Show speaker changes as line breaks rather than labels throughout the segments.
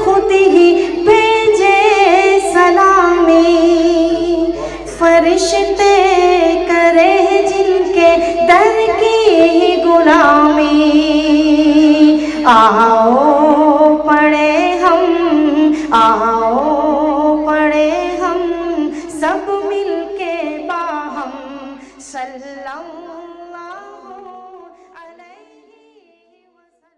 खुद ही भेजे सलामी, फरिश्ते करे जिनके दर की गुलामी। आओ पढ़े हम, आओ पढ़े हम सब मिलके बाहम सल्लल्लाहु अलैहि वसल्लम।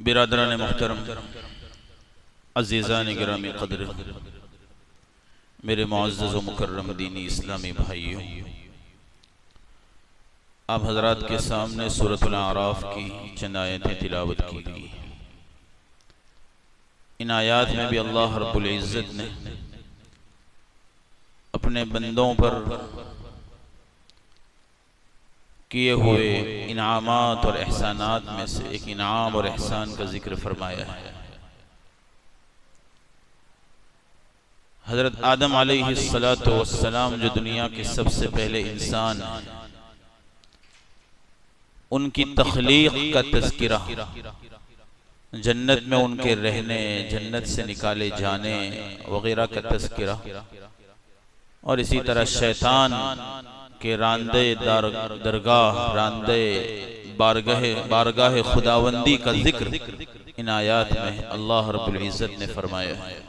बिरादरान मुहतरम, अज़ीज़ान गिरामी क़द्र, मेरे मुअज़्ज़ज़ व मुकर्रम दीनी इस्लामी भाइयों, आप हज़रात के सामने सूरतुल आराफ की चंद आयतें तिलावत की गई। इन आयात में भी अल्लाह रब्बुल इज़्ज़त ने अपने बंदों पर किए हुए इनामात और एहसानात में से एक इनाम और एहसान का जिक्र फरमाया है। हज़रत आदम अलैहिस्सलातु वस्सलाम जो दुनिया के सबसे पहले इंसान, उनकी तख्लीक का तज़किरा, जन्नत में उनके रहने, जन्नत से निकाले जाने वगैरह का तज़किरा, और इसी तरह शैतान के रांदे दरगाह, रांदे बारगाह खुदावंदी का जिक्र इन आयात में अल्लाह रब्बुल इज़्ज़त ने फरमाया है।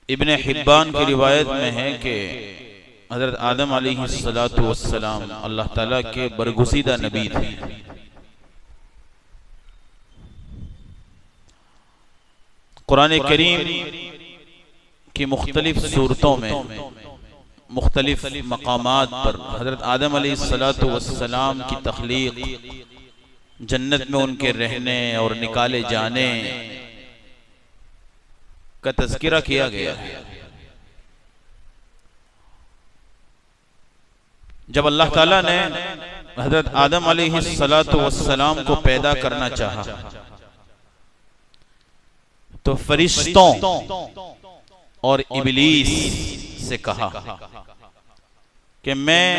इब्ने हिब्बान की रिवायत में है कि हज़रत आदम अलैहिस्सलातु वस्सलाम अल्लाह ताला के बरगुज़ीदा नबी थे। कुरान करीम की मुख्तलिफ सूरतों में मुख्तलिफ मकामात पर हज़रत आदम अलैहिस्सलातु वस्सलाम की तख्लीक, जन्नत में उनके रहने और निकाले जाने का तज़किरा किया गया है। जब अल्लाह ताला ने हज़रत आदम अलैहिस्सलातु वस्सलाम को पैदा करना चाहा तो फरिश्तों और इब्लीस से कहा कि मैं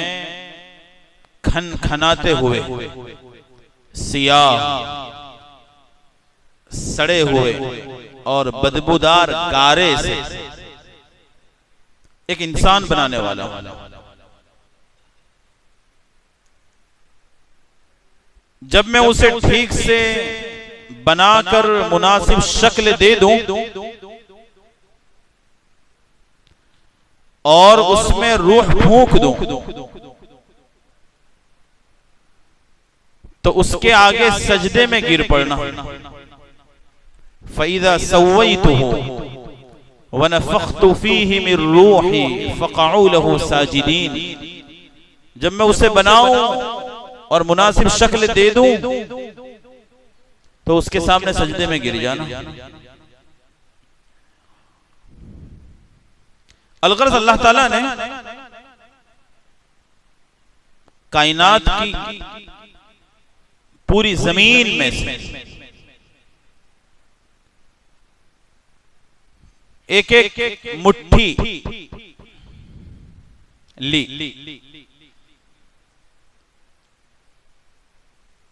खनखनाते हुए, सियाह, सड़े हुए और बदबूदार गारे से एक इंसान बनाने वाला हूं। जब मैं उसे ठीक से बनाकर मुनासिब शक्ल दे दूं और उसमें रूह फूंक दूं तो उसके आगे सजदे में गिर पड़ना। फ़इज़ा सव्वयतुहु व नफ़ख़्तु फ़ीहि मिन रूही फ़क़अू लहू साजिदीन। जब मैं उसे बनाऊं और मुनासिब शक्ल दे दूं तो उसके सामने सजदे में गिर जाना। अलगर्ज़ अल्लाह ताला ने कायनात की पूरी जमीन में से एक एक मुट्ठी ली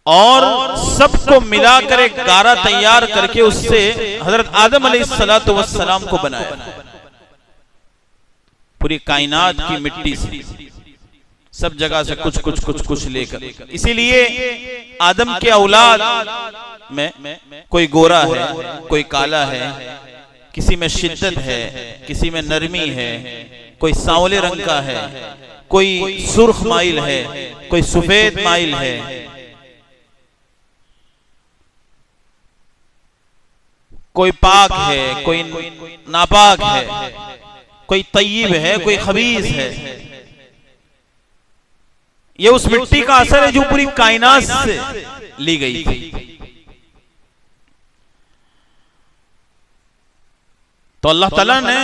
और सबको मिलाकर एक गारा तैयार करके उससे हजरत आदम अलैहिस्सलातु वस्सलाम को बनाया। पूरी कायनात की मिट्टी से, सब जगह से कुछ कुछ कुछ कुछ लेकर। इसीलिए आदम के औलाद में कोई गोरा है, कोई काला है, किसी में शिद्दत है, किसी में नरमी है, कोई सांवले रंग का है, कोई सुर्ख माइल है, कोई सफेद माइल है। कोई पाक है, कोई नापाक है, कोई तय्यब है, कोई खबीस है। ये उस मिट्टी का असर है जो पूरी कायनात से ली गई थी। तो अल्लाह ताला ने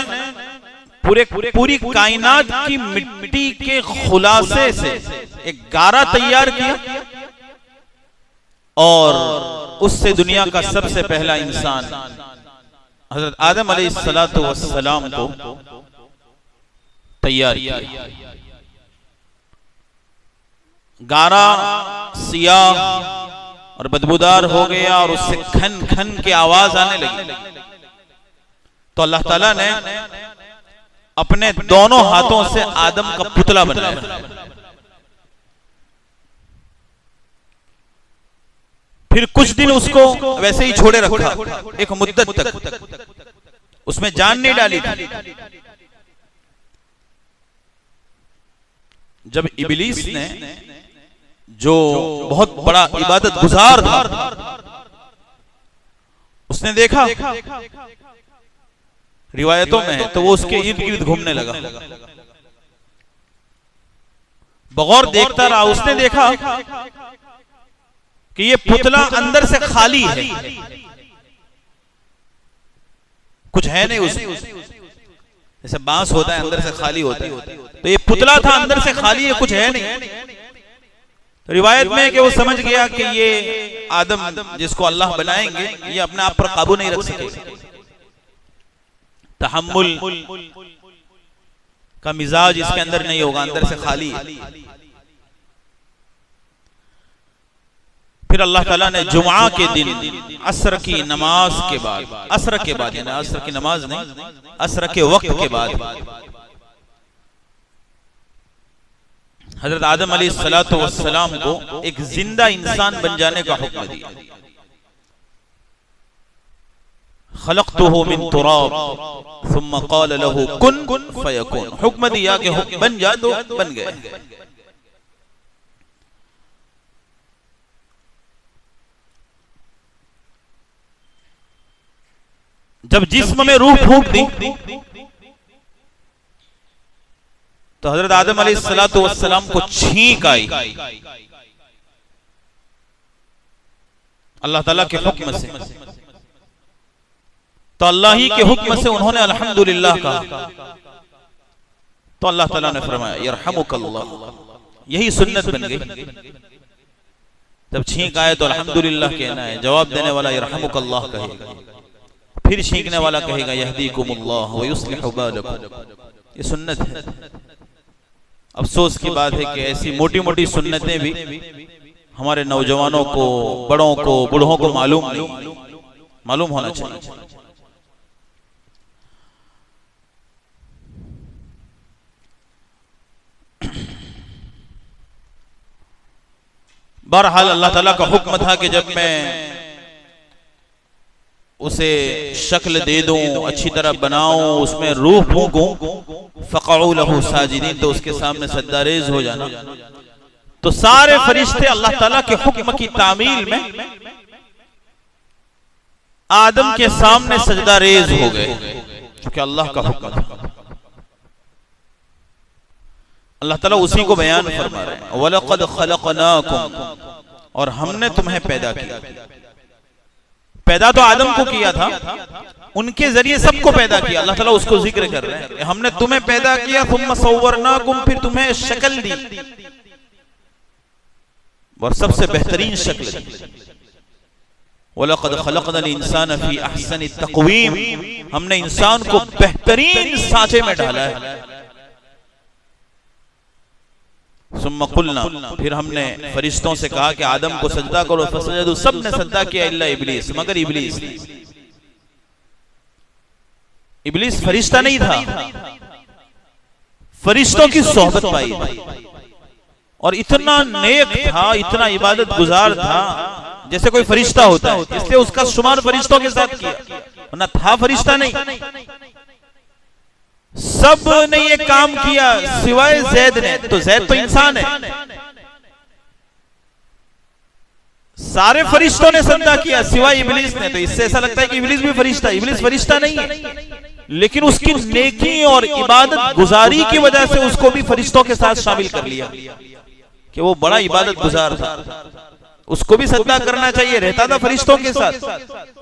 पूरी कायनात की मिट्टी के खुलासे से एक गारा तैयार किया और उससे दुनिया का सबसे पहला इंसान हजरत आदम अलैहिस्सलातु वस्सलाम को तैयार किया। गारा सियाह और बदबूदार हो गया और उससे खन खन की आवाज आने लगी। तो अल्लाह ताला ने अपने दोनों हाथों से आदम का पुतला बनाया। फिर कुछ दिन उसको वैसे ही छोड़े रखा, एक मुद्दत तक उसमें जान नहीं डाली थी। जब इब्लीस ने, जो बहुत बड़ा इबादत गुजार था, उसने देखा, रिवायतों में है, तो वो उसके इर्द गिर्द घूमने लगा, बगौर देखता रहा। उसने देखा कि ये पुतला अंदर से खाली है, कुछ है नहीं उसमें। जैसे बांस होता है अंदर से खाली होता है, तो ये पुतला था अंदर से खाली है, कुछ है नहीं। तो रिवायत में कि वो समझ गया कि ये आदम जिसको अल्लाह बनाएंगे ये अपने आप पर काबू नहीं रख सकेगा। तहम्मुल का मिजाज इसके अंदर नहीं होगा, अंदर से खाली है। फिर अल्लाह ताला ने जुमा के दिन असर की नमाज के बाद, असर के बाद यानी असर की नमाज नहीं, असर के वक्त के बाद हजरत आदम अलैहिस्सलातु वस्सलाम को एक जिंदा इंसान बन जाने का हुक्म दिया। खलक़तुहु मिन तुराब सुम्मा क़ाल लहू कुन फयकुन। हुक्म दिया कि बन जा, तो बन गए। जब जिस्म में रूह फूंक दी तो हजरत आदम अलैहिस्सलातु वस्सलाम को छींक आई अल्लाह ताला के हुक्म से। तो अल्लाह ही के हुक्म से उन्होंने अल्हम्दुलिल्लाह कहा। तो अल्लाह ताला ने फरमाया यरहमुकल्लाह, यही सुन्नत बन गई। जब छींक आए तो अल्हम्दुलिल्लाह कहना है, जवाब देने वाला यरहमुकल्लाह कहेगा, फिर छींकने वाला कहेगा यहदीकुमुल्लाह व युस्लिहु बालकुम। ये सुन्नत है। अफसोस की बात है कि ऐसी मोटी मोटी सुन्नतें भी हमारे नौजवानों को, बड़ों को, बूढ़ों को मालूम होना चाहिए। बहरहाल अल्लाह ताला का हुक्म था कि जब मैं उसे शक्ल दे दूं, अच्छी तरह बनाऊं, उसमें रूह फूंकूं, फ़क़ऊ लहू साजिदीन, तो उसके सामने सजदारेज हो जाना। तो सारे फरिश्ते अल्लाह ताला के हुक्म की तामील में आदम के सामने सजदारेज हो गए, क्योंकि अल्लाह का हुक्म था। अल्लाह ताला उसी को बयान फरमा रहे हैं, वलक़द ख़लक़नाकुम, और हमने तुम्हें पैदा किया। पैदा तो आदम को किया था, उनके जरिए सबको पैदा किया। अल्लाह ताला उसको जिक्र कर रहे हैं, हमने तुम्हें पैदा किया, सुम्मा सव्वरनाकुम, फिर तुम्हें शक्ल दी और सबसे बेहतरीन शक्ल दी। वलक़द ख़लक़नल इंसान फ़ी अहसनि तक़वीम, हमने इंसान को बेहतरीन सांचे में डाला है। सुम्मा क़ुलना, फिर हमने फरिश्तों से कहा कि आदम को सजदा करो, फसजदू, सब ने सजदा किया इल्ला इब्लीस, मगर इब्लीस। इब्लीस फरिश्ता नहीं था, फरिश्तों की सोहबत पाई और इतना नेक था, इतना इबादत गुजार था जैसे कोई फरिश्ता होता है, इसलिए उसका शुमार फरिश्तों के साथ किया, वरना था फरिश्ता नहीं। सब ने ये काम किया सिवाय जैद ने, तो जैद तो इंसान है। सारे फरिश्तों ने सजदा किया सिवाय इब्लीस ने, तो इससे ऐसा लगता है कि इब्लीस भी फरिश्ता। इब्लीस फरिश्ता नहीं है, लेकिन उसकी नेकी और इबादत गुजारी की वजह से उसको भी फरिश्तों के साथ शामिल कर लिया कि वो बड़ा इबादत गुजार था, उसको भी सजदा करना चाहिए, रहता था फरिश्तों के साथ।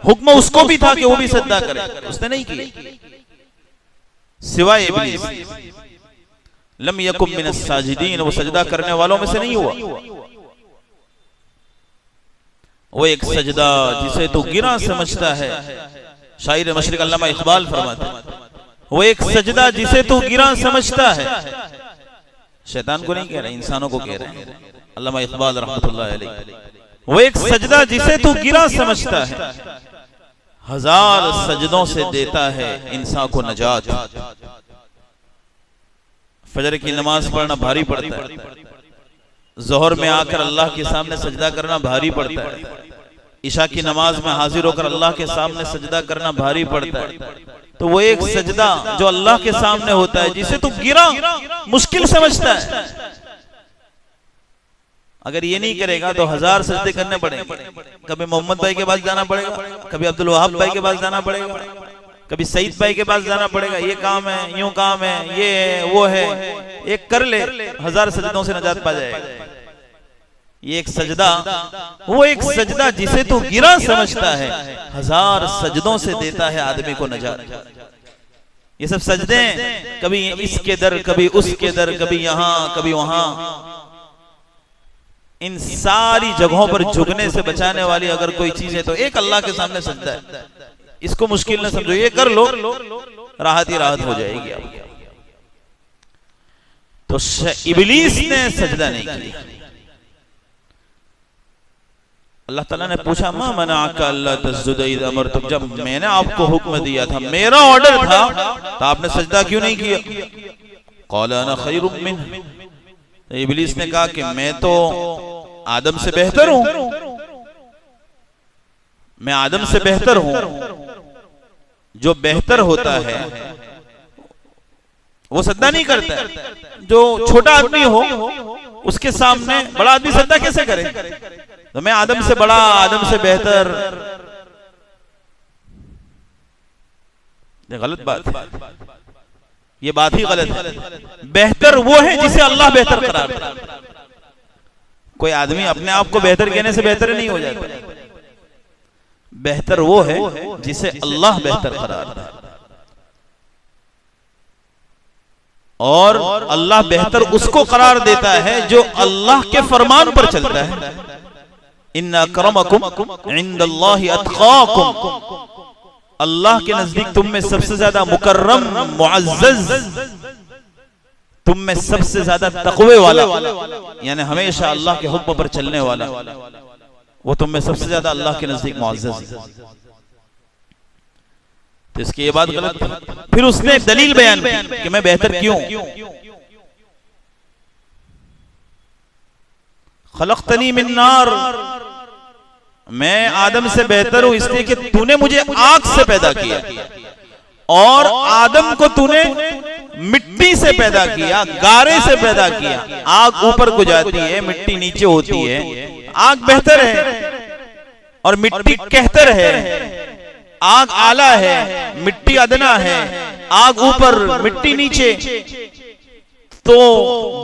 हुक्म उसको भी था कि वो भी सजदा करे, उसने नहीं किया सिवाय इब्लीस। लम यकुम मिनस साजिदीन, वो सजदा करने वालों में से नहीं हुआ। वो एक सजदा जिसे तो गिरा समझता है, शायर मशरिक अल्लामा इकबाल फरमाते हैं, वो एक सजदा जिसे तो गिरा समझता है। शैतान को नहीं कह रहे, इंसानों को कह रहे हैं अल्लामा इकबाल रहमतुल्लाह अलैह। वो एक सजदा जिसे तू गिरा समझता है, हजार सजदों से देता है इंसान को नजात। फजर की नमाज पढ़ना भारी पड़ता है, जोहर में आकर अल्लाह के सामने सजदा करना भारी पड़ता है, ईशा की नमाज में हाजिर होकर अल्लाह के सामने सजदा करना भारी पड़ता है। तो वो एक सजदा जो अल्लाह के सामने होता है, जिसे तू गिरा मुश्किल समझता है, अगर ये नहीं करेगा तो हजार सजदे करने पड़ेंगे। कभी मोहम्मद भाई के पास जाना पड़ेगा, कभी अब्दुल वहाब भाई के पास जाना पड़ेगा, कभी सईद भाई के पास जाना पड़ेगा, ये काम है, यूं काम है, ये है, वो है, एक कर ले, हजार सजदों से नजात पा जाएगा। ये एक सजदा, वो एक सजदा जिसे तू गिरा समझता है, हजार सजदों से देता है आदमी को नजात। ये सब सजदे कभी इसके दर, कभी उसके दर, कभी यहाँ कभी वहां, इन सारी जगहों पर झुकने से बचाने वाली अगर कोई चीज है तो एक अल्लाह के सामने सजदा है। इसको मुश्किल न समझो, ये कर लो, राहत ही राहत हो जाएगी आपकी। तो इब्लीस ने सजदा नहीं किया। अल्लाह ताला ने पूछा, मा मनाअका अल्ला तस्जुद इज़ अमरतुक, जब मैंने आपको हुक्म दिया था, मेरा ऑर्डर था, तो आपने सजदा क्यों नहीं किया? क़ाल अना खैरुम मिन्हु, इब्लीस ने कहा कि मैं तो आदम से बेहतर हूं, मैं आदम से बेहतर हूं। जो बेहतर होता है वो सजदा नहीं करता है। जो छोटा आदमी हो उसके सामने बड़ा आदमी सजदा कैसे करे? तो मैं आदम से बड़ा, आदम से बेहतर, ये गलत बात है, ये बात ही गलत है। बेहतर वो है जिसे अल्लाह बेहतर करार देता। कोई आदमी अपने आप को बेहतर कहने से बेहतर नहीं हो जाता। बेहतर वो है जिसे अल्लाह बेहतर करार देता, और अल्लाह बेहतर उसको करार देता है जो अल्लाह के फरमान पर चलता है। इन्ना अक्रमकुम इंदल्लाहि अत्काकुम, अल्लाह के नजदीक तुम में सबसे ज्यादा मुकर्रम, मुअज़्ज़ज़, तुम में सबसे ज्यादा तक़वे वाला, यानी हमेशा अल्लाह के हुक्म पर चलने वाला, वो तुम में सबसे ज्यादा अल्लाह के नजदीक मुअज़्ज़ज़ है। तो इसकी ये बात गलत है। फिर उसने दलील बयान की कि मैं बेहतर क्यों। खलक़तनी मिन नार, मैं आदम से बेहतर हूं इसलिए कि तूने मुझे आग से पैदा किया और आदम को तूने मिट्टी से पैदा किया, गारे से पैदा किया। आग ऊपर को जाती है, मिट्टी नीचे होती है। आग बेहतर है और मिट्टी कहतर है। आग आला है, मिट्टी अदना है। आग ऊपर, मिट्टी नीचे। तो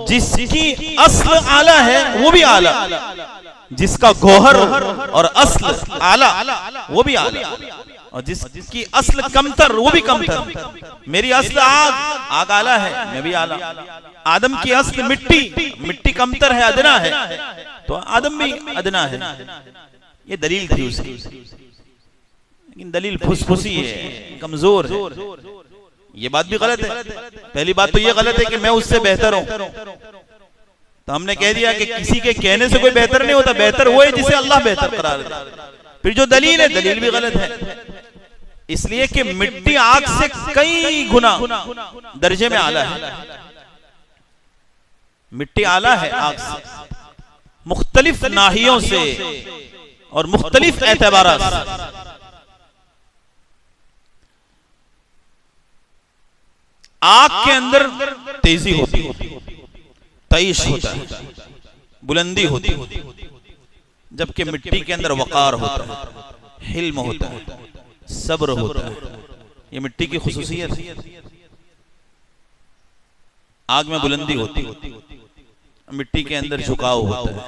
जिसकी अस्ल आला है वो भी आला, जिसका गौहर और अस्ल आला वो भी आला, और जिसकी अस्ल कमतर वो भी कमतर। मेरी अस्ल आग, आग आला है, मैं भी आला। आदम की अस्ल मिट्टी, मिट्टी कमतर है, अदना है, तो आदम भी अदना है। ये दलील थी उसकी, लेकिन दलील फुसफुसी है, कमजोर है। ये बात भी गलत है। पहली बात तो ये गलत है कि मैं उससे बेहतर हूं, तो हमने कह दिया कि किसी के कहने से कोई बेहतर नहीं होता, बेहतर वो है जिसे अल्लाह बेहतर करार दे। फिर जो दलील है, दलील भी गलत है, इसलिए कि मिट्टी आग से कई गुना दर्जे में आला है। मिट्टी आला है आग से, मुख्तलिफ नाहियों से और मुख्तलिफ एतबारात से। आग के अंदर तेजी होती है, तईश होता है, बुलंदी होती है, जबकि मिट्टी के अंदर वकार होता है, हिल्म होता है, सब्र होता है। ये मिट्टी की खुसूसियत है। आग में बुलंदी होती है, मिट्टी के अंदर झुकाव होता है।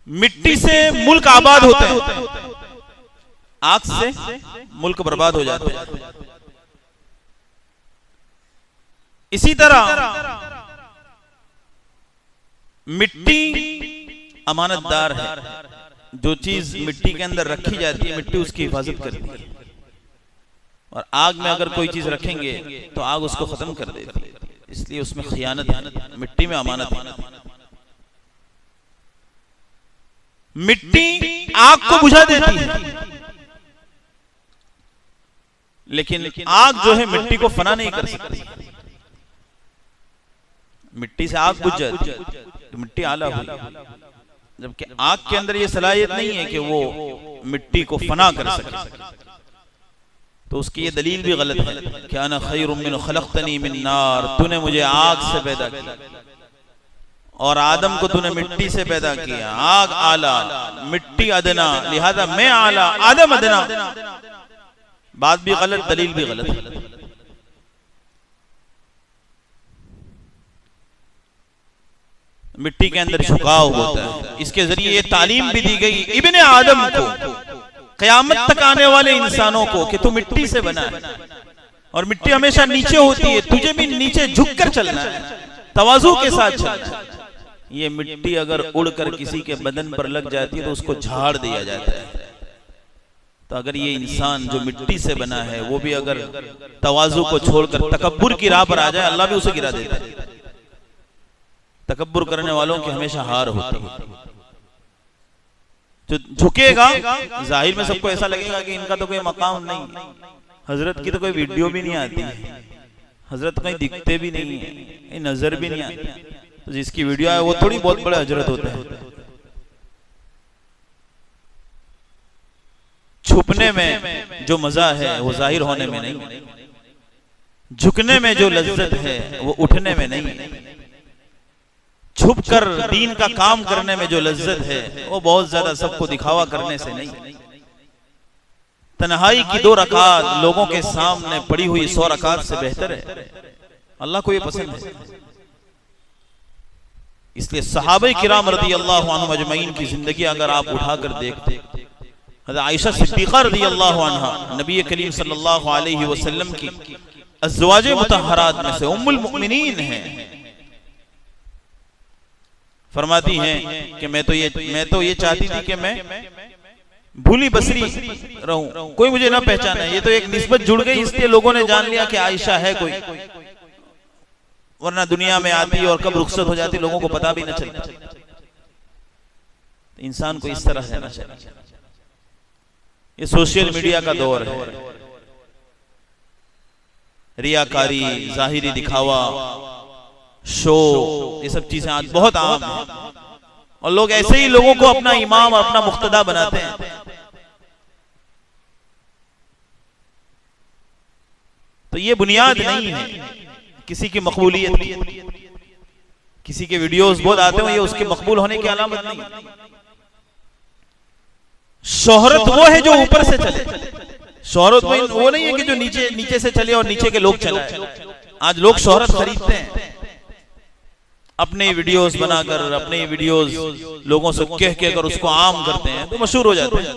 मिट्टी से मुल्क आबाद होता है, आग से मुल्क बर्बाद हो जाता है। इसी तरह मिट्टी अमानतदार है। जो चीज मिट्टी के अंदर रखी जाती है, मिट्टी उसकी हिफाजत करती है, और आग में अगर कोई चीज रखेंगे तो आग उसको खत्म कर देती है। इसलिए उसमें खियानत है, मिट्टी में अमानत है। मिट्टी आग को बुझा देती है, लेकिन आग जो है मिट्टी को फना नहीं कर सकती। मिट्टी से आग बुझ जाती है तो मिट्टी आला हुई, जबकि आग के अंदर ये सलाहियत नहीं है कि वो मिट्टी को फना कर सके। तो उसकी ये दलील भी गलत है। क्या ना खैरुम मिन खलक़तनी मिन नार, तूने मुझे आग से पैदा किया और आदम को तूने मिट्टी से पैदा किया। आग आला, मिट्टी अदना, लिहाजा मैं आला, आदम अदना। बात भी गलत, दलील भी गलत है। मिट्टी के अंदर झुकाव होता है। इसके जरिए ये तालीम भी दी गई इब्ने आदम को, क़यामत तक आने वाले इंसानों को, कि तू मिट्टी से बना है और मिट्टी हमेशा नीचे होती है, तुझे भी नीचे झुककर चलना है, तवाज़ु के साथ चलना है। ये मिट्टी अगर उड़कर किसी के बदन पर लग जाती है तो उसको झाड़ दिया जाता है। तो अगर ये इंसान जो मिट्टी से बना है वो भी अगर तवाज़ु को छोड़कर तकब्बुर की राह पर आ जाए, अल्लाह भी उसे गिरा देता है। तकब्बुर करने वालों की हमेशा हार होती है। जो झुकेगा, जाहिर में सबको ऐसा लगेगा कि इनका तो कोई मकाम नहीं, हजरत की तो कोई वीडियो भी नहीं आती है, हजरत कहीं दिखते भी नहीं है, कहीं नजर भी नहीं आती। तो जिसकी वीडियो है वो थोड़ी बहुत बड़े हजरत होते हैं। छुपने में जो मजा है वो जाहिर होने में नहीं, झुकने में जो लज्जत है वो उठने में नहीं, छुप कर दीन का काम करने में जो लज्जत है वो बहुत ज्यादा सबको दिखावा करने से नहीं। तन्हाई की 2 रकात लोगों के सामने पड़ी हुई 100 रकात से बेहतर है। अल्लाह को ये पसंद है। इसलिए सहाबे किराम रज़ियल्लाहु अन्हुम अजमईन की जिंदगी अगर आप उठाकर देखते, हज़रत आयशा सिद्दीक़ा रज़ियल्लाहु अन्हा नबी करीम सल्लल्लाहु अलैहि वसल्लम की अज़वाजे मुतहहरात में से उम्मुल मुमिनीन हैं। फरमाती हैं कि मैं तो ये चाहती थी कि मैं भूली बसरी रहूं, कोई मुझे ना पहचाने। ये तो एक निस्बत जुड़ गई, इसलिए लोगों ने जान लिया कि आयशा है कोई, वरना दुनिया में आती और कब रुखसत हो जाती लोगों को पता भी न चलता। इंसान को इस तरह रहना चाहिए। ये सोशल मीडिया का दौर है, रियाकारी, जाहिरी दिखावा, शो, ये सब चीजें आज बहुत आम है और लोग ऐसे ही लोगों को अपना इमाम और अपना मुख्तदा बनाते हैं। तो ये बुनियाद नहीं है किसी की मकबूलियत की। किसी के वीडियोस बहुत आते हैं, ये उसके मकबूल होने की अलामत नहीं। शोहरत वो है जो ऊपर से चले, शोहरत वो नहीं है कि जो नीचे नीचे से चले और नीचे के लोग चलाए। आज लोग शोहरत खरीदते हैं, अपने वीडियोस बनाकर, अपने वीडियोस लोगों से कह कर उसको आम करते हैं तो मशहूर हो जाते हैं।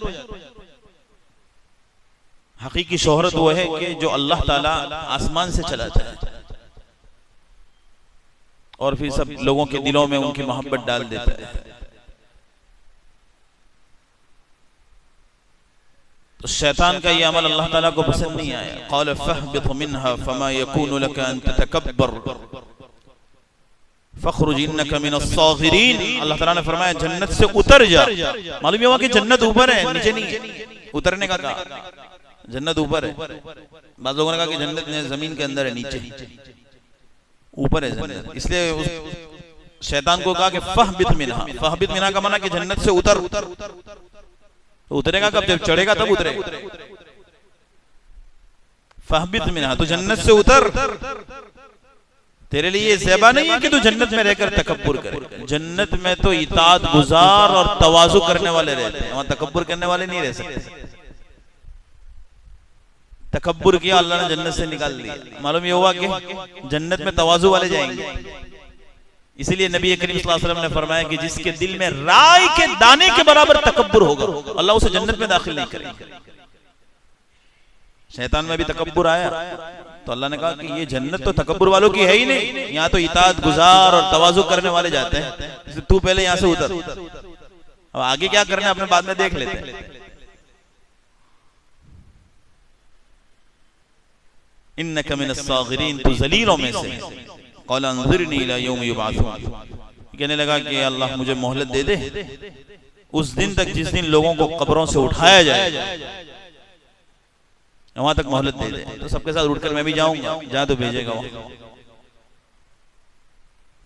हकीकी शोहरत वो है कि जो अल्लाह ताला आसमान से चलाता है और फिर सब लोगों के दिलों में उनकी मोहब्बत डाल देता है। तो शैतान का ये अमल अल्लाह ताला को पसंद नहीं आया। क़ाल फ़हबित मिन्हा फ़मा यकूनु लका अन ततकब्बर फ़ख़रुज इन्नका मिनस्साग़िरीन। अल्लाह ताला ने फरमाया जन्नत से उतर जा। मालूम हुआ कि जन्नत ऊपर है, नीचे नहीं है। उतरने का कहा, जन्नत ऊपर है। बाद लोगों ने कहा कि जन्नत जमीन के अंदर है, नीचे ऊपर है जन्नत। इसलिए शैतान को कहा कि फ़हबित मिन्हा। फ़हबित मिन्हा का माना कि जन्नत से उतर। तो उतरेगा कब? जब चढ़ेगा तब उतरेगा। फ़हबित मिन्हा, तो जन्नत से उतर। तेरे लिए ये ज़ेबा नहीं है कि तू जन्नत में रहकर तकब्बुर करे। जन्नत में तो इताअत गुजार और तवाज़ु करने वाले रहते हैं, वहां तकब्बुर करने वाले नहीं रह सकते। तकब्बुर किया अल्लाह ने जन्नत से निकाल दिया। मालूम ये हुआ कि जन्नत में तवाज़ु वाले जाएंगे। इसीलिए नबी करीम सल्लल्लाहु अलैहि वसल्लम ने फरमाया कि जिसके दिल में राई के दाने के बराबर तकब्बुर होगा अल्लाह उसे जन्नत में दाखिल नहीं करेगा। शैतान में भी तकब्बुर आया तो अल्लाह ने कहा कि ये जन्नत तो तकब्बुर वालों की है ही नहीं, यहाँ तो इताअत गुजार और तवाज़ु करने वाले जाते हैं। तू पहले यहाँ से उतर, अब आगे क्या करना है अपने बाद में देख लेते हैं। इन्नका मिनस्साग़िरीन, तू ज़लीलों में से। क़ाल अंज़िरनी इला यौम युबअसून, कहने लगा कि अल्लाह मुझे मोहलत दे दे उस दिन तक जिस दिन लोगों को कब्रों से उठाया जाए, वहां तक मोहलत दे दे। तो सबके साथ उठकर मैं भी जाऊंगा, जहां तो भेजेगा वहां।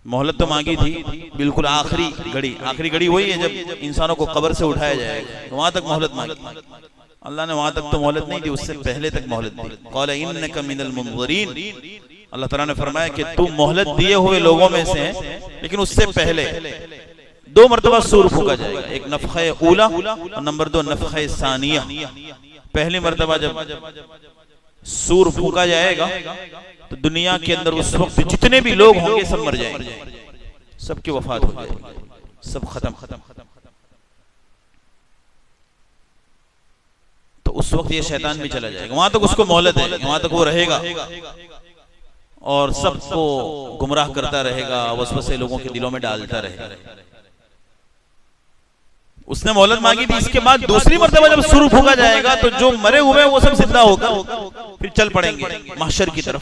मोहलत तो मांगी थी, बिल्कुल आखिरी घड़ी। आखिरी घड़ी वही है जब इंसानों को कब्र से उठाया जाएगा, वहां तक मोहलत मांगी। अल्लाह ने वहां तक तो मोहलत नहीं दी, उससे पहले तक मोहलत दी। क़ाल इन्नका मिनल मुनज़रीन, अल्लाह ताला ने फरमाया कि तू मोहलत दिए हुए लोगों में से है, लेकिन उससे पहले 2 मरतबा सूर फूका जाएगा। एक नफ़ख़े ऊला और नंबर 2 नफ़ख़े सानिया। पहली मरतबा जब सूर फूका जाएगा तो दुनिया के अंदर उस वक्त जितने भी लोग होंगे सब मर जाएंगे, सबकी वफात हो जाएगी, सब खत्म। तो उस वक्त ये शैतान भी चला जाएगा, वहां तक उसको मोहलत है, वहां तक वो रहेगा और सबको गुमराह करता रहेगा, वसवसे लोगों के दिलों में डालता रहेगा। उसने मोहलत मांगी थी। इसके बाद दूसरी मर्तबा जब सुर फूका जाएगा तो जो मरे हुए वो सब जिंदा होगा, फिर चल पड़ेंगे महशर की तरफ।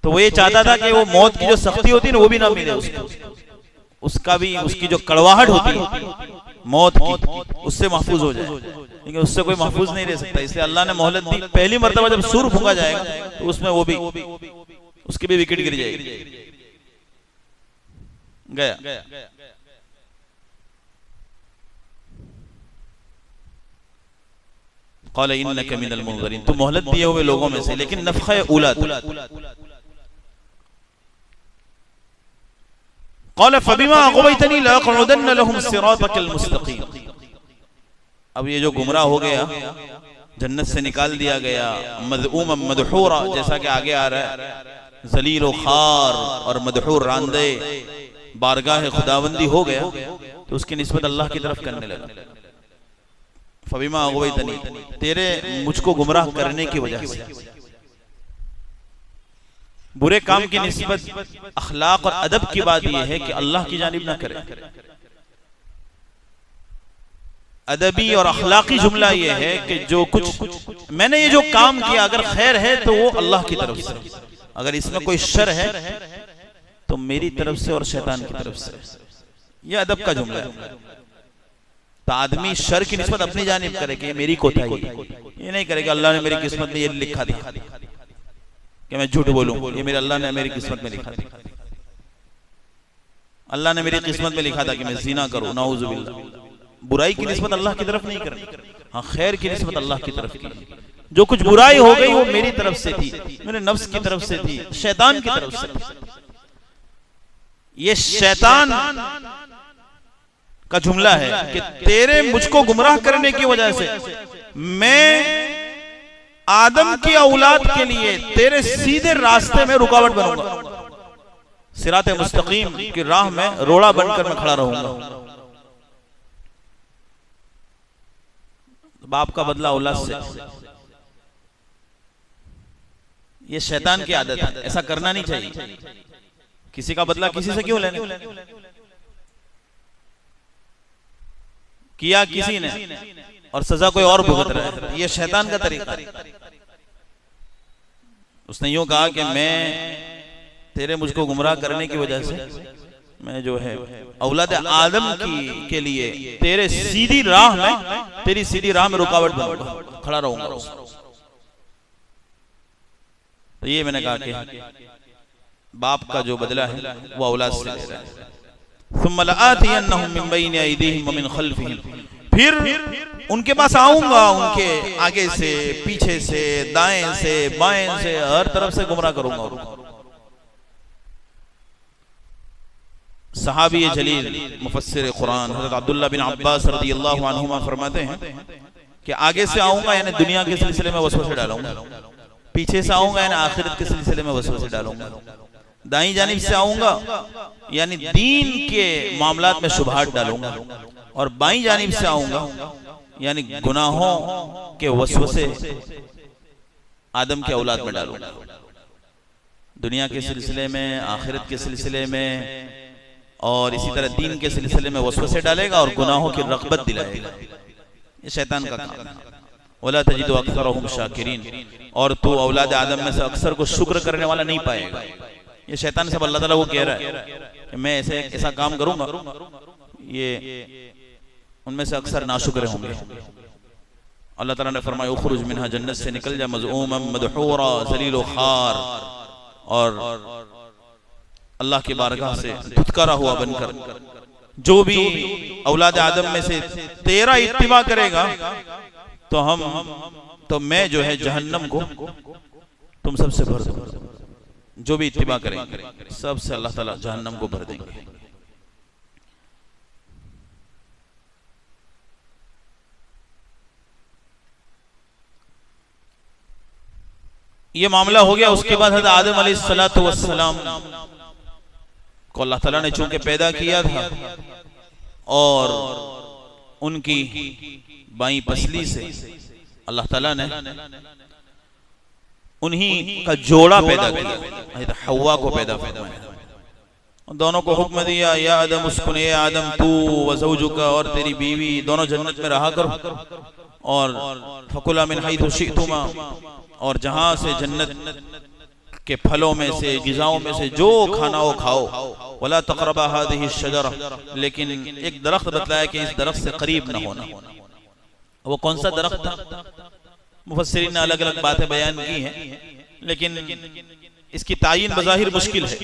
तो वो ये चाहता था कि वो मौत की जो सख्ती होती है ना वो भी ना मिले उसको, उसका भी, उसकी जो कड़वाहट होती है मौत की, उससे महफूज हो जाए, लेकिन उससे कोई महफूज नहीं रह सकता। इसलिए अल्लाह ने मोहलत दी। पहली मर्तबा जब सुर फूका जाएगा तो उसमें वो भी, उसकी भी विकेट गिर जाएगी, गया। क़ाल इन्नका मिनल मुनज़रीन, तू मोहलत दिए हुए लोगों में से, लेकिन नफ़ख़े ऊला। क़ाल फ़बिमा अग़वैतनी लअक़उदन्न लहुम सिरातकल मुस्तक़ीम। अब ये जो गुमराह हो गया, जन्नत से निकाल दिया गया, मज़ऊम मदहूरा, जैसा कि आगे आ रहा है, ज़लील व ख़ार और मदहूर रांदे बारगाह खुदाबंदी हो गया, तो उसकी निस्बत अल्लाह की तरफ करने लगा। फ़बिमा अग़वैतनी, तेरे मुझको गुमराह करने की वजह से। बुरे काम की निस्बत अखलाक और अदब की बात यह है कि अल्लाह की जानिब ना करे। अदबी और अखलाकी जुमला यह है कि जो कुछ मैंने ये जो काम किया अगर खैर है तो वो अल्लाह की तरफ से, अगर इसमें कोई शर है तो मेरी तरफ से और शैतान की तरफ से। यह अदब का जुमला है। तो आदमी शर की निस्बत अपनी जानिब करे कि ये मेरी कोताही है, ये नहीं करे कि अल्लाह ने मेरी किस्मत में ये लिखा था कि मैं झूठ बोलूं, ये मेरे अल्लाह ने मेरी किस्मत में लिखा था। अल्लाह ने मेरी किस्मत में लिखा था कि मैं ज़िना करूं, नाउज़ुबिल्लाह। बुराई की निस्बत अल्लाह की तरफ नहीं करनी, हाँ खैर की निस्बत अल्लाह की तरफ की। जो कुछ बुराई हो गई वो मेरी तरफ से थी, मेरे नफ्स की तरफ से थी, शैतान की तरफ से थी। ये शैतान का जुमला है कि तेरे मुझको गुमराह करने की वजह से मैं आदम की औलाद के लिए तेरे सीधे रास्ते में रुकावट बनूंगा, सिराते मुस्तकीम की राह में रोड़ा बनकर मैं खड़ा रहूंगा। बाप का बदला औलाद से, ये शैतान की आदत है, ऐसा करना नहीं चाहिए। किसी का बदला किसी से क्यों लेने, किया किसी ने और सजा कोई और भुगत रहा है, ये शैतान का तरीका है। उसने यूं कहा कि मैं तेरे मुझको गुमराह करने की वजह से मैं जो है औलाद आदम की के लिए तेरे सीधी राह में, तेरी सीधी राह में रुकावट बनूंगा, खड़ा रहूंगा। तो ये मैंने कहा कि बाप का जो बदला है वो औलाद से ले रहा है। सुम्मा लआतियन्नहुम मिन बैनि अयदीहिम व मिन खल्फिहिम, फिर उनके पास आऊंगा, उनके आगे से, पीछे से, दाएं से, बाएं से, हर तरफ से गुमराह करूंगा। सहाबी जलील मुफस्सिर कुरान हज़रत अब्दुल्लाह बिन अब्बास रज़ियल्लाहु अन्हुमा फरमाते हैं कि आगे से आऊंगा यानी दुनिया के सिलसिले में वसवसे डालूंगा, पीछे से आऊंगा यानी आखिरत के सिलसिले में वसवसे डालूंगा, दाईं जानिब से आऊंगा यानी दीन के मामलात में शुबहात डालूंगा, और बाईं जानिब से आऊंगा यानी गुनाहों के वसवसे आदम के औलाद में डालूंगा। दुनिया के सिलसिले में, आखिरत के सिलसिले में और इसी तरह दीन के सिलसिले में वसवसे डालेगा और गुनाहों की रग़बत दिलाएगा। ये शैतान का काम है। वला तजिदु अक्सरहुम शाकिरीन, और तू औलाद आदम में से अक्सर को शुक्र करने वाला नहीं पाएगा। ये शैतान सब अल्लाह ताला को कह रहा है कि मैं ऐसा काम करूंगा, ये उनमें से अक्सर नाशुक्र होंगे। अल्लाह ताला ने फरमाया उखरुज मिनहा, जन्नत से निकल जा, मज़ऊमन मदहूरा, ज़लील व खार, और अल्लाह की बारगाह से धुतकारा हुआ बनकर। जो भी औलाद आदम में से तेरा इत्तिबा करेगा तो मैं जो है जहन्नम को तुम सबसे भर दूंगा। जो भी इत्तिबा करेंगे सबसे अल्लाह ताला जहन्नम को भर देंगे। ये मामला हो गया। उसके बाद हज़रत आदम अलैहिस्सलातु वस्सलाम को अल्लाह ताला ने चूंकि पैदा किया था और उनकी बाईं पसली से अल्लाह ताला ने उन्हीं का जोड़ा पैदा किया, हव्वा को पैदा फरमाया। दोनों को हुक्म दिया, या आदम उस्कुन, ये आदम तू व ज़ौजुका, और तेरी बीवी दोनों जन्नत में रहा करो, और फकुला मिन हैथु शिअतुमा, और जहां से जन्नत के फलों में से, गिज़ाओं में से जो खाना हो खाओ, वला तक़रबा हादिहि शजरा, लेकिन एक दरख्त बतलाया कि इस दरख्त से करीब न होना। वो कौन सा दरख्त था? मुफस्सिरीन ने अलग अलग बातें बयान की हैं, लेकिन इसकी तायीन बज़ाहिर मुश्किल है।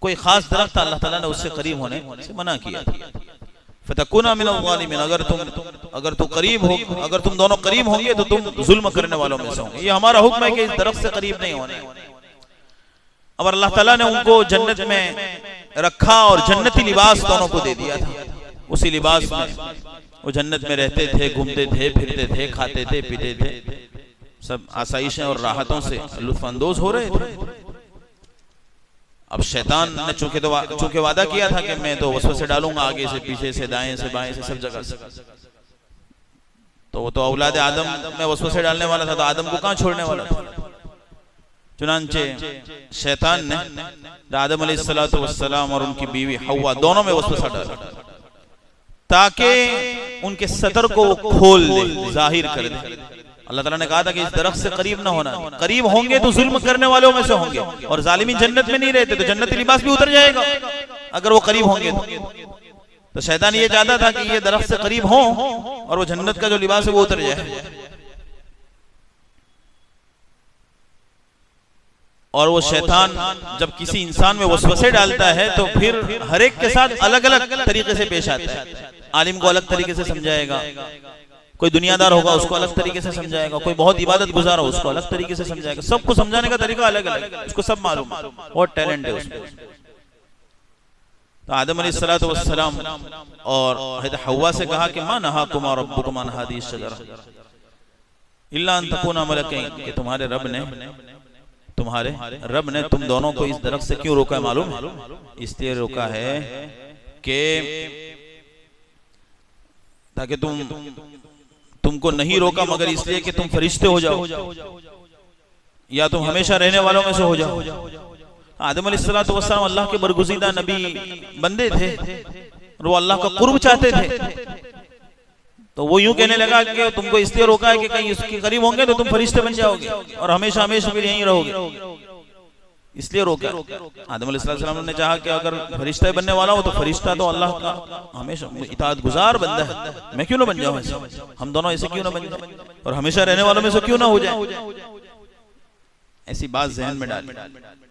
कोई खास दरख्त अल्लाह ताला ने उससे करीब होने से मना किया। फतकुना मिनल ज़ालिमीन, अगर तू करीब हो, अगर तुम दोनों करीब होंगे तो तुम जुल्म करने वालों में से होंगे। ये हमारा हुक्म है कि इस दरख्त से करीब नहीं होने। अब अल्लाह ताला ने उनको जन्नत में रखा और जन्नती लिबास दोनों को दे दिया था। उसी लिबास में वो जन्नत में रहते थे, घूमते थे, फिरते थे, खाते थे, पीते थे, सब आसाइशें और राहतों से लुत्फ अंदोज हो रहे थे। अब शैतान ने चूंकि वादा किया था कि मैं तो वसवसे डालूंगा आगे से, पीछे से, दाएं से, बाएं से, सब जगह से, तो वो तो औलाद आदम में वसवसे डालने वाला था, तो आदम को कहां छोड़ने वाला था। चुनांचे शैतान ने आदम अलैहिस्सलातु वस्सलाम और उनकी बीवी हव्वा दोनों में वसवसा डाला ताकि उनके सतर को वो खोल दे, जाहिर कर दे। अल्लाह ताला ने कहा था कि इस दरख्त से करीब ना होना, करीब होंगे तो जुल्म करने वालों में से होंगे, और जालिमीन जन्नत में नहीं रहते तो जन्नती लिबास भी उतर जाएगा अगर वो करीब होंगे तो शैतान ये चाहता था कि ये दरख्त से करीब हो और वो जन्नत का जो लिबास है वो उतर जाए। और वो शैतान जब किसी इंसान में वसवसे डालता है तो फिर हर एक के साथ अलग अलग तरीके से पेश आता है। आलिम को अलग तरीके से समझाएगा, कोई दुनियादार होगा उसको अलग तरीके से समझाएगा, कोई बहुत इबादत गुजार हो उसको अलग तरीके से समझाएगा। सबको समझाने का तरीका अलग अलग है, उसको सब मालूम है, बहुत टैलेंट है उसमें। तो आदम अलैहिस्सलातु वस्सलाम और हज़रत हव्वा से कहा कि मा नहाकुमा रब्बुकुमा अन हादिहि शजरा इल्ला अन तकूना मलकैन, कि तुम्हारे रब ने तुम दोनों को इस दरख्त से क्यों रोका है मालूम है? इसलिए रोका है कि ताकि तुमको नहीं रोका मगर इसलिए कि तुम फरिश्ते हो जाओ या तुम हमेशा रहने वालों में से हो जाओ। आदम अलैहिस्सलातु वस्सलाम अल्लाह के बरगुज़ीदा नबी बंदे थे और वो अल्लाह का कुर्ब चाहते थे, तो वो यूं कहने लगा कि तुमको इसलिए रोका है कि कहीं उसके करीब होंगे तो तुम फरिश्ते बन जाओगे और हमेशा हमेशा के लिए यहीं रहोगे, इसलिए रोका। आदम अलैहिस्सलाम ने चाहा कि अगर फरिश्ता बनने वाला हो तो फरिश्ता तो अल्लाह का हमेशा इताअत गुजार बंदा है, मैं क्यों ना बन जाऊं ऐसे, हम दोनों ऐसे क्यों ना बन जाए और हमेशा रहने वालों में से क्यों ना हो जाए। ऐसी बात जहन में डाल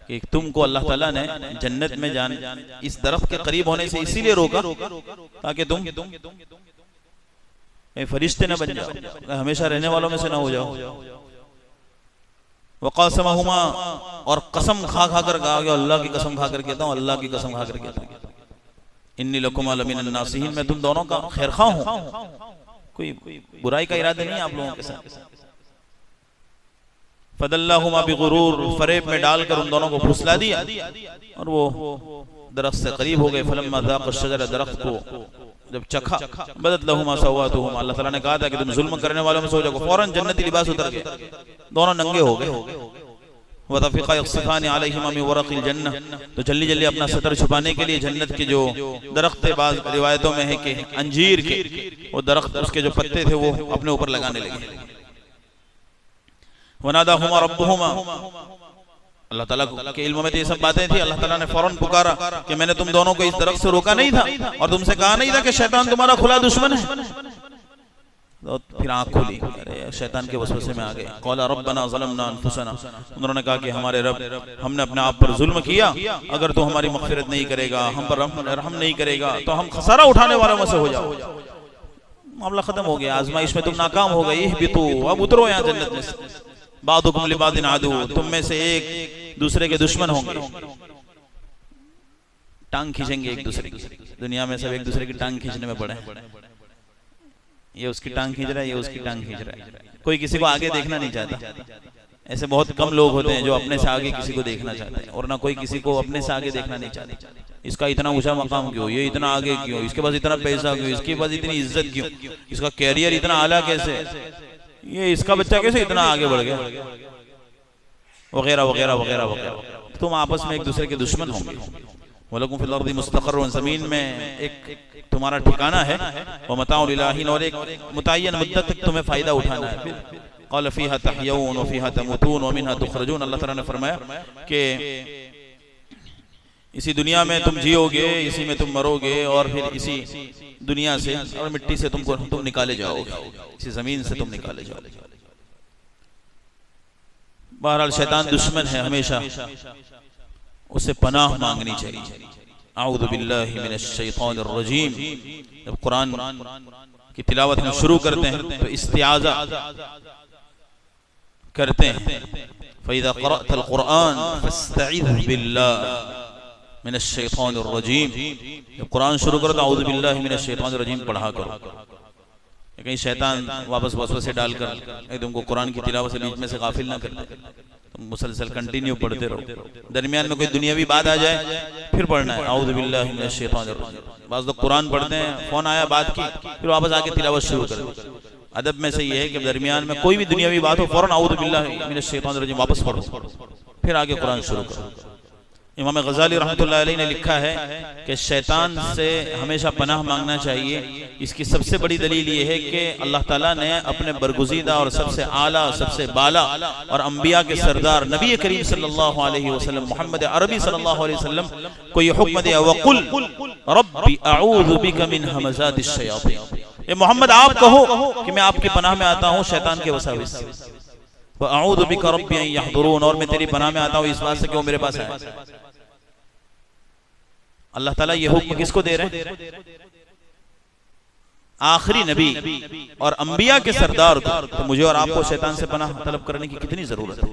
कि तुमको अल्लाह ताला ने जन्नत में इस दरख्त के करीब होने से इसीलिए रोका ताकि तुम फरिश्ते न बन जाओ, हमेशा रहने वालों में से ना हो जाओ। वक़ासमहुमा, और कसम खा खा कर कहा, अल्लाह की कसम खा कर कहता हूँ, अल्लाह की कसम खा कर कहता हूँ, इन्नी लकुमा लमिनन नासिहीन, मैं तुम दोनों का खैरख्वाह हूँ, कोई बुराई का इरादा नहीं है आप लोगों के साथ। फदल्लाहुमा बिगुरूर, फरेब में डालकर उन दोनों को फुसला दिया और वो दरख्त से करीब हो गए। फलम्मा ज़ाक़ा शजरा, दरख्त को जब चखा, बदत लहुमा सवातुहुमा, अल्लाह ताला ने कहा था कि तुम जुल्म करने वालों में से हो जाओ, फौरन जन्नती लिबास उतर गए, दोनों नंगे हो गए। वतफ़िक़ा यख़सिफ़ान अलैहिमा मिन वरक़िल जन्नह, तो जल्दी जल्दी अपना सतर छुपाने के लिए जन्नत के जो दरख्त है, बाज़ रिवायतों में है कि अंजीर के वो दरख्त, उसके जो पत्ते थे वो अपने ऊपर लगाने लगे। वनादाहुमा रब्बुहुमा, अल्लाह ताला के इल्म में तो ये सब बातें थी, अल्लाह ताला ने फौरन पुकारा कि मैंने तुम दोनों को इस दरख्त से रोका नहीं था और तुमसे कहा नहीं था कि शैतान तुम्हारा खुला दुश्मन है। तो फिर आँख खोली, अरे शैतान के वसवसे में आ गए। क़ाला रब्बना ज़लमना अनफुसना, उन्होंने कहा कि हमारे रब, हमने अपने आप पर जुल्म किया, अगर तू हमारी मग़फ़िरत नहीं करेगा, हम पर रहम नहीं करेगा तो हम खसारा उठाने वालों में से हो जाओ। मामला खत्म हो गया, आजमाइश में तुम नाकाम हो गए, इहबितू, अब उतरो यहाँ जन्नत में से, बादुकुम लिबादिन अदू, तुम में से एक दूसरे के दुश्मन होंगे, टांग खींचेंगे एक दूसरे की। दुनिया में सब एक दूसरे की टांग खींचने में पड़े, ये उसकी टांग खींच रहा है, ये उसकी टांग खींच रहा है, कोई किसी को आगे देखना नहीं चाहता। ऐसे बहुत कम लोग होते हैं जो अपने से आगे किसी को देखना चाहते हैं, और ना कोई किसी को अपने से आगे देखना नहीं चाहता। इसका इतना ऊंचा मकाम क्यों, ये इतना आगे क्यों, इसके पास इतना पैसा क्यों, इसके पास इतनी इज्जत क्यों, इसका कैरियर इतना आला कैसे, ये इसका बच्चा कैसे इतना आगे बढ़ गया, वगैरह वगैरह वगैरह वगैरह। तुम आपस में एक दूसरे के दुश्मन होंगे। वलकुम फिल अर्दि मुस्तक़र्रुन, ज़मीन में एक तुम्हारा ठिकाना है, व मताउन इला हिन, और एक मुतय्यन मुद्दत तक तुम्हें फायदा उठाना है। क़ाल फ़ीहा तहयऊन व फ़ीहा तमूतून व मिन्हा तुख़रजून, अल्लाह ताला ने फरमाया कि इसी दुनिया में तुम जियोगे, इसी में तुम मरोगे, और फिर इसी दुनिया से और मिट्टी से तुम निकाले जाओगे, इसी जमीन से तुम निकाले जाओगे। बहरहाल शैतान दुश्मन है, हमेशा उससे पनाह मांगनी चाहिए। आऊज़ु बिल्लाहि मिनश शैतानिर रजीम। जब कुरान की तिलावत हम शुरू करते हैं तो इस्तिआज़ा करते हैं, फ़इज़ा क़रअतल क़ुरआन फ़स्तइज़ बिल्लाह मिनश शैतानिर रजीम। जब कुरान शुरू करो तो आऊज़ु बिल्लाहि मिनश शैतानिर रजीम पढ़ा करो, कहीं शैतान वापस वसवसे डालकर तुमको कुरान की तिलावत से बीच में से गाफिल ना कर दे। तुम मुसलसल कंटिन्यू पढ़ते रहो, दरमियान में कोई दुनियावी बात आ जाए फिर पढ़ना है आऊज़ु बिल्लाहि मिनश शैतानिर रजीम। बाज़ लोग कुरान पढ़ते हैं, फोन आया बात की, फिर वापस आके तिलावत शुरू कर दो। अदब में से ये है कि दरमियान में कोई भी दुनियावी बात हो, फौरन आऊज़ु बिल्लाहि मिनश शैतानिर रजीम वापस पढ़ो, फिर आगे कुरान शुरू करो। इमाम गज़ाली रहमतुल्लाह अलैह ने लिखा है कि शैतान से हमेशा पनाह मांगना चाहिए। इसकी सबसे बड़ी दलील ये है कि अल्लाह ताला ने अपने बरगुज़ीदा और सबसे आला, सबसे बाला और अंबिया के सरदार नबी करीम सल्लल्लाहु अलैहि वसल्लम मोहम्मद अरबी सल्लल्लाहु अलैहि वसल्लम को ये हुक्म दिया, वक़ुल रब्बी अऊज़ु बिका मिन हमज़ातिश शयातीन, ये मोहम्मद आप कहो कि मैं आपकी पनाह में आता हूँ शैतान के वसाविस से। व अऊज़ु बिका रब्बी अन यहदुरून, और मैं तेरी पनाह में आता हूँ इस बात से कि वो मेरे पास आए। अल्लाह ताला ये हुक्म किसको दे रहे हैं? आखिरी नबी और अंबिया के सरदार को। तो मुझे और आपको शैतान से पनाह तलब करने की कितनी जरूरत है।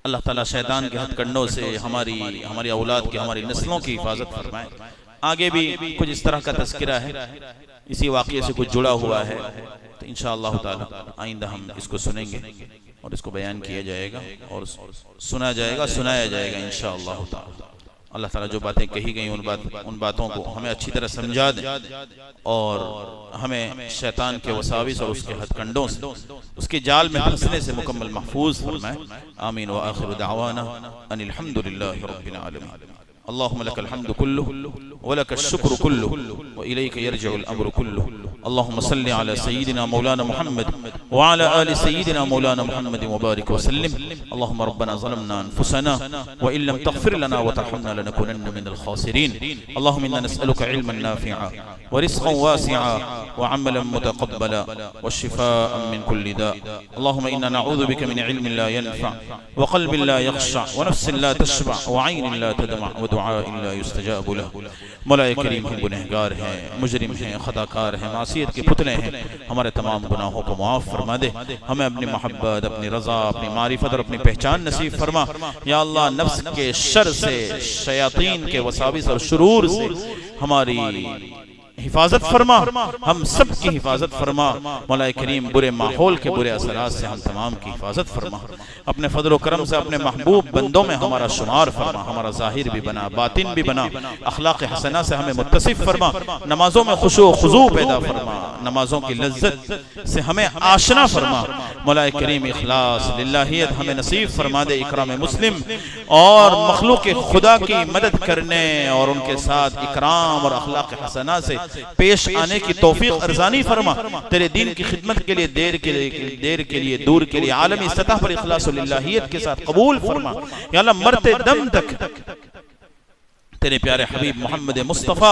अल्लाह ताला शैतान के हथकंडों से हमारी औलाद की, हमारी नस्लों की हिफाजत फरमाए। आगे भी कुछ इस तरह का तज़किरा है, इसी वाक़ये से कुछ जुड़ा हुआ है, तो इंशाअल्लाह ताला आइंदा हम इसको सुनेंगे और इसको बयान किया जाएगा और सुनाया जाएगा इंशाअल्लाह ताला। अल्लाह ताला जो बातें कही गई उन बातों को हमें अच्छी तरह समझा दें और हमें शैतान के वसाविस और उसके हथकंडों से, उसके जाल में फंसने से मुकम्मल महफूज फरमाए। आमीन व आखिरु दअवाना अनिल हम्दुलिल्लाहि रब्बिल आलमीन। अल्लाहुम्मा लकल हम्दु कुल्लुहु व लकश शुक्रु कुल्लुहु व इलैका यरजिउल अम्रु कुल्लुहु। अल्लाहुम्मा सल्लि अला सय्यिदिना मौलाना मुहम्मद व अला आलि सय्यिदिना मौलाना मुहम्मद व बारिक व सल्लिम। अल्लाहुम्मा रब्बना ज़लमना अनफुसना व इन लम तग़फिर लना व तरहमना लनकुनन्ना मिनल ख़ासिरीन। अल्लाहुम्मा इन्ना नस्अलुका इल्मन नाफ़िअन व रिज़्क़न वासिअन व अमलन मुतक़ब्बला व शिफ़ाअन मिन कुल्लि दा। अल्लाहुम्मा इन्ना नऊज़ु बिका मिन इल्मिन ला यनफ़अ व क़ल्बिन ला यख़शअ व नफ़्सिन ला तशबअ व ऐनिन ला तदमअ व दुआ इल्ला युस्तजाबु लहु। मौलाए करीम हम गुनहगार हैं, मुजरिम हैं, खताकार हैं, मासियत के पुतले हैं। हमारे तमाम गुनाहों को माफ़ फरमा दे। हमें अपनी मोहब्बत, अपनी रज़ा, अपनी मारिफत और अपनी पहचान नसीब फरमा। या अल्लाह, नफ्स के शर से, शयातीन के वसाविस और शुरूर से हमारी हिफाजत फरमा, हम सब की हिफाजत फरमा। मौलाए करीम बुरे माहौल के बुरे असरात से हम तमाम की हिफाजत फरमा। अपने फजल व करम से अपने महबूब बंदों में हमारा शुमार फरमा। हमारा ज़ाहिर भी बना, बातिन भी बना। अखलाक हसना से हमें मुत्तसिफ फरमा। नमाजों में खुशू खुजू पैदा फरमा। नमाजों की लज्जत से हमें आशना फरमा। मौलाए करीम इखलास लिल्लाहियत हमें नसीब फरमा दे। इकराम मुस्लिम और मखलूक खुदा की मदद करने और उनके साथ इकराम और अखलाक हसना से पेश आने की तौफीक अर्जानी फरमा। तेरे दीन की खिदमत के लिए देर के लिए दूर के लिए आलमी सतह पर इखलास लिल्लाहियत के साथ कबूल फरमा। या अल्लाह, मरते दम तक तेरे प्यारे हबीब मोहम्मद मुस्तफ़ा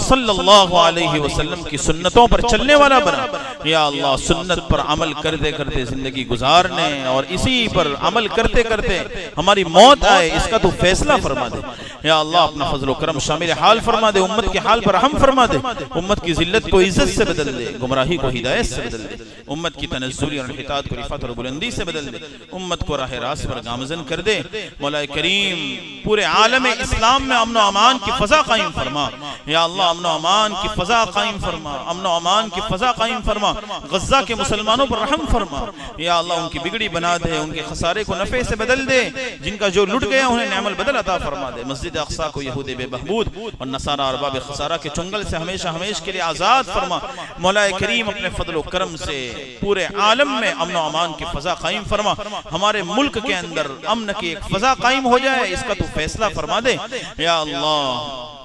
सल्लल्लाहु अलैहि वसल्लम की सुन्नतों पर चलने वाला बना। या अल्लाह, सुन्नत पर अमल करते करते जिंदगी गुजारने और इसी पर अमल करते करते हमारी मौत आए, इसका तू फैसला फरमा दे। या अल्लाह, अपना फजल करम शामिल हाल फरमा दे। उम्मत के हाल पर रहम फरमा दे। उम्मत की जिल्लत को इज्जत से बदल दे, गुमराही को हिदायत से बदल दे। उम्मत की तनज़्ज़ुली और इन्हितात को रिफ़त और बुलंदी से बदल दे। उम्मत को राह रास्त पर गामज़न कर दे। मौलाए करीम पूरे आलम इस्लाम में अमन अमान की फजा कायम फरमा। या अल्लाह, अमन अमान की फजा कायम फरमा। अमन अमान की फजा कायम फरमा। गज़्ज़ा के मुसलमानों पर रहम फरमा। या अल्लाह, उनकी बिगड़ी बना दे, उनके खसारे को नफ़े से बदल दे। जिनका जो लुट गया उन्हें नेमल बदल अता फरमा दे। मस्जिद अक़सा को यहूद बेबहबूद और नसारा अरबाब खसारा के चुंगल से हमेशा हमेशा के लिए आज़ाद फरमा। मौलाए करीम अपने फजल करम से पूरे आलम में अमन अमान की फजा कायम फरमा। हमारे मुल्क के अंदर अमन की एक फजा कायम हो जाए, इसका तू फैसला फरमा दे। या अल्लाह,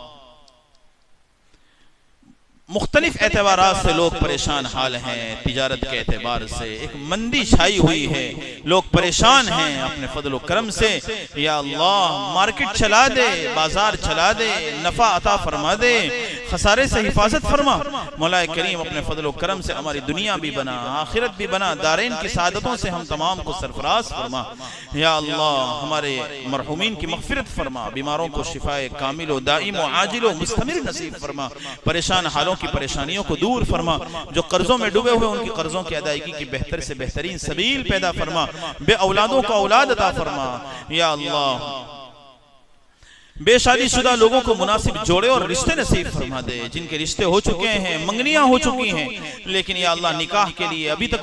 मुख्तलिफ एतबारात से लोग परेशान हाल हैं। तिजारत के एतबार से एक मंदी छाई हुई है, लोग परेशान हैं अपने फजल करम से। या अल्लाह, मार्केट चला दे, बाजार चला दे, नफा अता फरमा दे, खसारे से हिफाजत फरमा। मौलाए करीम अपने फजल करम से हमारी दुनिया भी बना, आखिरत भी बना, दारैन की सादतों से हम तमाम को सरफराज फरमा। या अल्लाह, हमारे मरहुमीन की मग़फ़िरत फरमा। बीमारों को शिफाए कामिल व दाइम व आजिल व मुस्तमिर नसीब फरमा। परेशान हालों की परेशानियों को दूर फरमा। जो कर्जों में डूबे हुए उनकी कर्जों की अदायगी की बेहतर से बेहतरीन सबील पैदा फरमा। बे औलादों को औलाद अता फरमा। या अल्लाह, बेशादीशुदा लोगों को मुनासिब जोड़े और रिश्ते नसीब फरमा दे। जिनके रिश्ते हो चुके हैं, मंगनियां हो चुकी हैं, लेकिन या अल्लाह, निकाह के लिए अभी तक